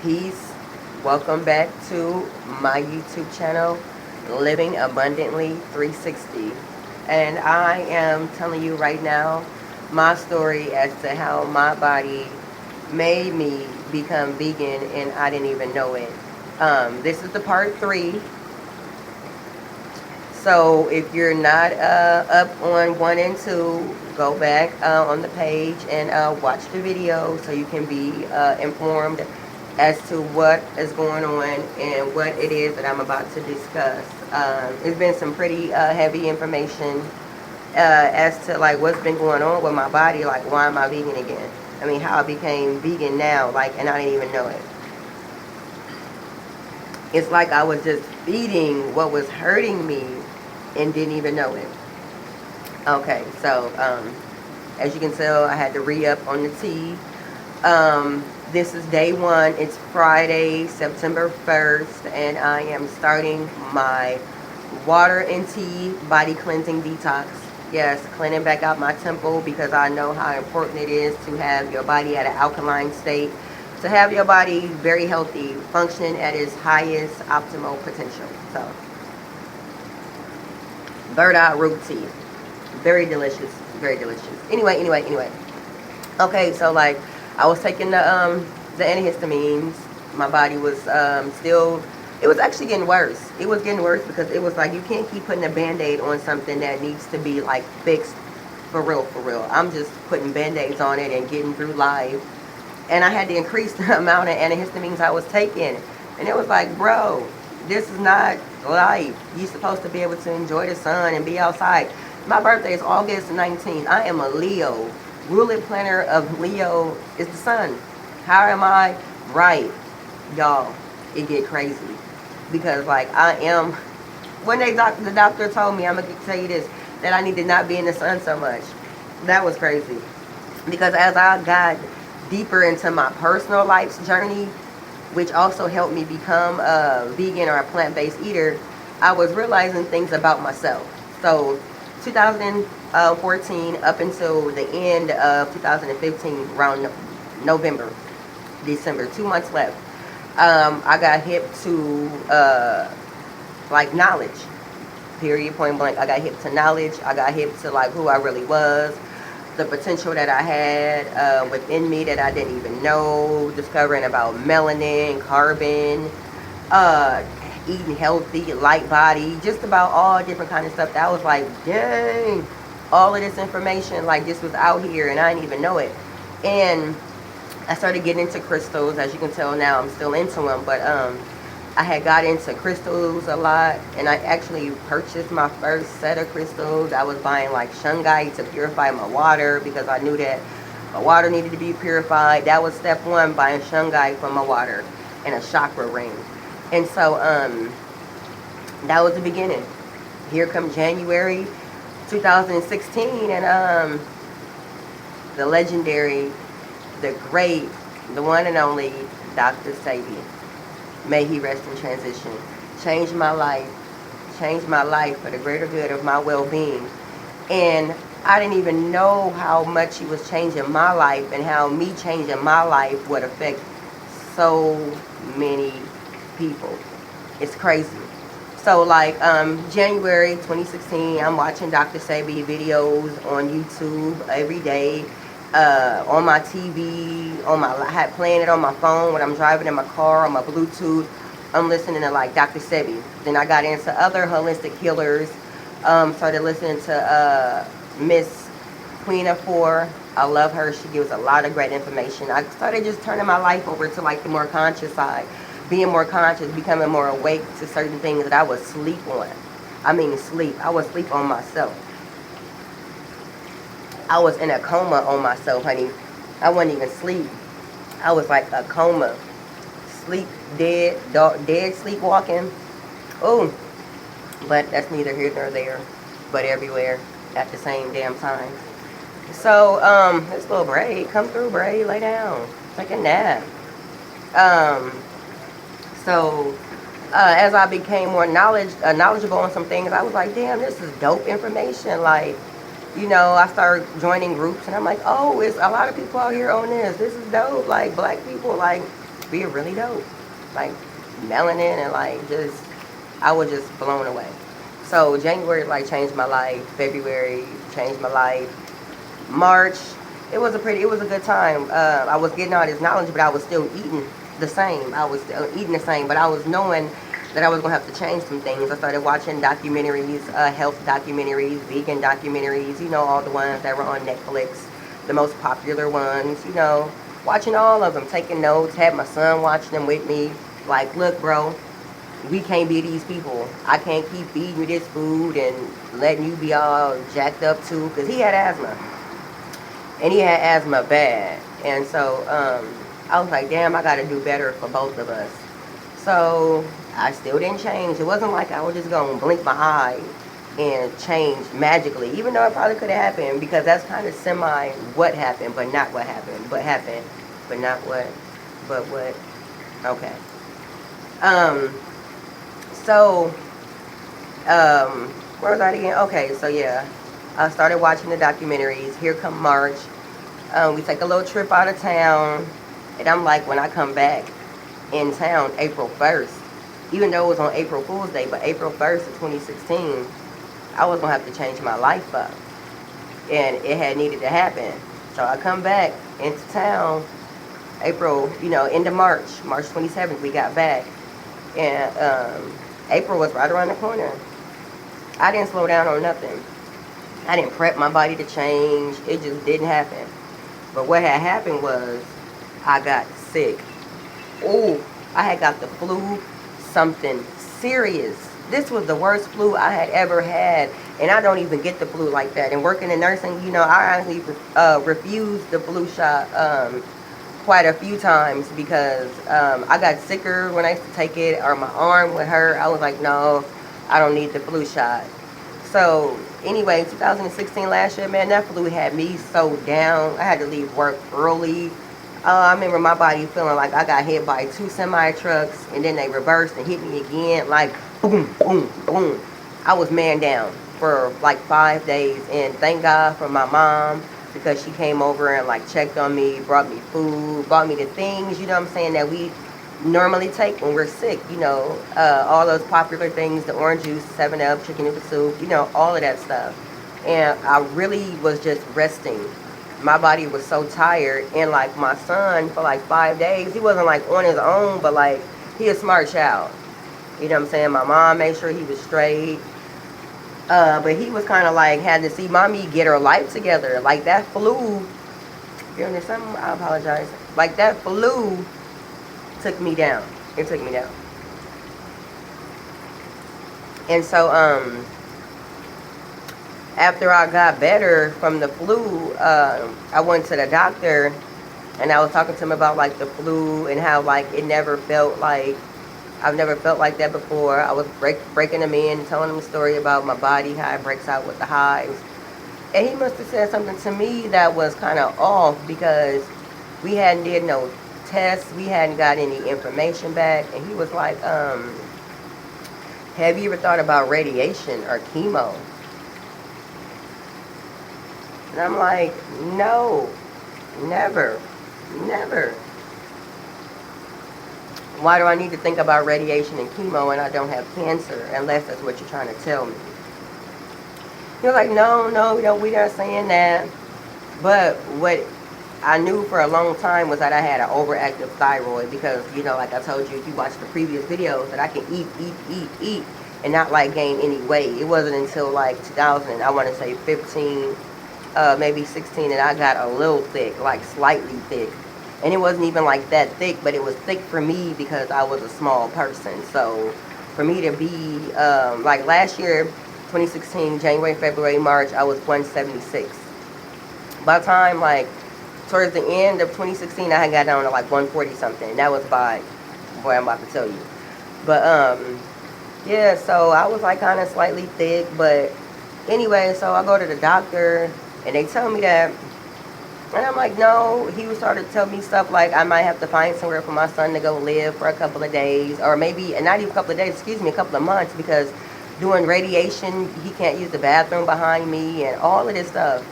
Peace. Welcome back to my YouTube channel, Living Abundantly 360. And I am telling you right now my story as to how my body made me become vegan and I didn't even know it. This is the part 3. So if you're not up on 1 and 2, go back on the page and watch the video so you can be informed as to what is going on and what it is that I'm about to discuss. It's been some pretty heavy information as to like what's been going on with my body, like why am I vegan again? I mean, how I became vegan now, like, and I didn't even know it. It's like I was just feeding what was hurting me and didn't even know it. Okay, so as you can tell, I had to re-up on the tea. This is day 1. It's Friday, September 1st, and I am starting my water and tea body cleansing detox. Yes, cleaning back out my temple because I know how important it is to have your body at an alkaline state, to have your body very healthy, functioning at its highest optimal potential. So, bird eye root tea, very delicious, very delicious. Anyway. Okay, so like I was taking the antihistamines. My body was still, it was actually getting worse. It was getting worse because it was like you can't keep putting a band-aid on something that needs to be like fixed for real, for real. I'm just putting band-aids on it and getting through life. And I had to increase the amount of antihistamines I was taking. And it was like, bro, this is not life. You're supposed to be able to enjoy the sun and be outside. My birthday is August 19th. I am a Leo. Ruling planner of Leo is the sun. How am I right? Y'all, it get crazy. Because like I am, when the doctor told me, I'm going to tell you this, that I need to not be in the sun so much. That was crazy. Because as I got deeper into my personal life's journey, which also helped me become a vegan or a plant-based eater, I was realizing things about myself. So 2014 up until the end of 2015, around November, December, 2 months left, I got hip to like knowledge, period, point blank. I got hip to knowledge. I got hip to like who I really was, the potential that I had within me that I didn't even know, discovering about melanin, carbon, eating healthy, light body, just about all different kind of stuff that I was like, dang, all of this information, like this was out here and I didn't even know it. And I started getting into crystals. As you can tell now, I'm still into them, but I had got into crystals a lot, and I actually purchased my first set of crystals. I was buying like shungite to purify my water because I knew that my water needed to be purified. That was step 1, buying shungite for my water and a chakra ring. And so that was the beginning. Here come January 2016, and the legendary, the great, the one and only Dr. Sebi, may he rest in transition, changed my life for the greater good of my well-being. And I didn't even know how much he was changing my life and how me changing my life would affect so many people. It's crazy. So like January 2016, I'm watching Dr. Sebi videos on YouTube every day, on my TV, I had playing it on my phone when I'm driving in my car, on my Bluetooth. I'm listening to like Dr. Sebi. Then I got into other holistic healers. Started listening to Miss Queen of Four. I love her. She gives a lot of great information. I started just turning my life over to like the more conscious side, being more conscious, becoming more awake to certain things that I was sleep on. I mean sleep. I was sleep on myself. I was in a coma on myself, honey. I wasn't even sleep. I was like a coma. Sleep, dead, dead sleepwalking. Oh, but that's neither here nor there, but everywhere at the same damn time. So, this little Bray, come through, Bray, lay down, take a nap. So, as I became more knowledgeable on some things, I was like, damn, this is dope information. Like, you know, I started joining groups, and I'm like, oh, it's a lot of people out here on this. This is dope. Like, black people, like, being really dope. Like melanin and like just, I was just blown away. So January like changed my life. February changed my life. March, it was a good time. I was getting all this knowledge, but I was still eating the same. I was still eating the same, but I was knowing that I was gonna have to change some things. I started watching documentaries, health documentaries, vegan documentaries. You know, all the ones that were on Netflix, the most popular ones. You know, watching all of them, taking notes. Had my son watching them with me. Like, look, bro, we can't be these people. I can't keep feeding you this food and letting you be all jacked up too, because he had asthma. And he had asthma bad. And so I was like, damn, I got to do better for both of us. So I still didn't change. It wasn't like I was just going to blink my eye and change magically, even though it probably could have happened, because that's kind of semi what happened, but not what happened. But happened, but not what, but what. Okay. So, where was I again? Okay, so yeah, I started watching the documentaries. Here come March. We take a little trip out of town, and I'm like, when I come back in town, April 1st, even though it was on April Fool's Day, but April 1st of 2016, I was gonna have to change my life up, and it had needed to happen. So I come back into town, April, end of March 27th, we got back, and April was right around the corner. I didn't slow down on nothing. I didn't prep my body to change. It just didn't happen. But what had happened was I got sick. Oh, I had got the flu, something serious. This was the worst flu I had ever had. And I don't even get the flu like that. And working in nursing, I actually refused the flu shot quite a few times because I got sicker when I used to take it, or my arm would hurt. I was like, no, I don't need the flu shot. So anyway, 2016 last year, man, that flu had me so down. I had to leave work early. I remember my body feeling like I got hit by 2 semi trucks, and then they reversed and hit me again, like boom, boom, boom. I was man down for like 5 days, and thank God for my mom, because she came over and like checked on me, brought me food, bought me the things, that we normally take when we're sick, all those popular things, the orange juice, 7-Up, chicken noodle soup, all of that stuff. And I really was just resting. My body was so tired, and like my son, for like 5 days, he wasn't like on his own, but like he a smart child. My mom made sure he was straight. But he was kind of like, had to see mommy get her life together. Like that flu, if you're under something, I apologize. Like that flu took me down. It took me down. And so, after I got better from the flu, I went to the doctor, and I was talking to him about like the flu and how like it never felt like, I've never felt like that before. I was breaking him in, telling him a story about my body, how it breaks out with the hives. And he must have said something to me that was kind of off, because we hadn't did no tests. We hadn't got any information back. And he was like, have you ever thought about radiation or chemo? And I'm like, no, never. Why do I need to think about radiation and chemo and I don't have cancer, unless that's what you're trying to tell me? He was like, no, we're not saying that. But what I knew for a long time was that I had an overactive thyroid, because, like I told you, if you watch the previous videos, that I can eat, and not like gain any weight. It wasn't until like 2000, I want to say 15, maybe 16, that I got a little thick, like slightly thick. And it wasn't even like that thick, but it was thick for me because I was a small person. So for me to be, like last year, 2016, January, February, March, I was 176. By the time, like, towards the end of 2016, I had got down to like 140 something. That was by, boy, I'm about to tell you. But, yeah, so I was like kind of slightly thick. But anyway, so I go to the doctor, and they tell me that. And I'm like, no. He was starting to tell me stuff like I might have to find somewhere for my son to go live for a couple of days, or maybe, and not even a couple of days, excuse me, a couple of months, because doing radiation, he can't use the bathroom behind me, and all of this stuff.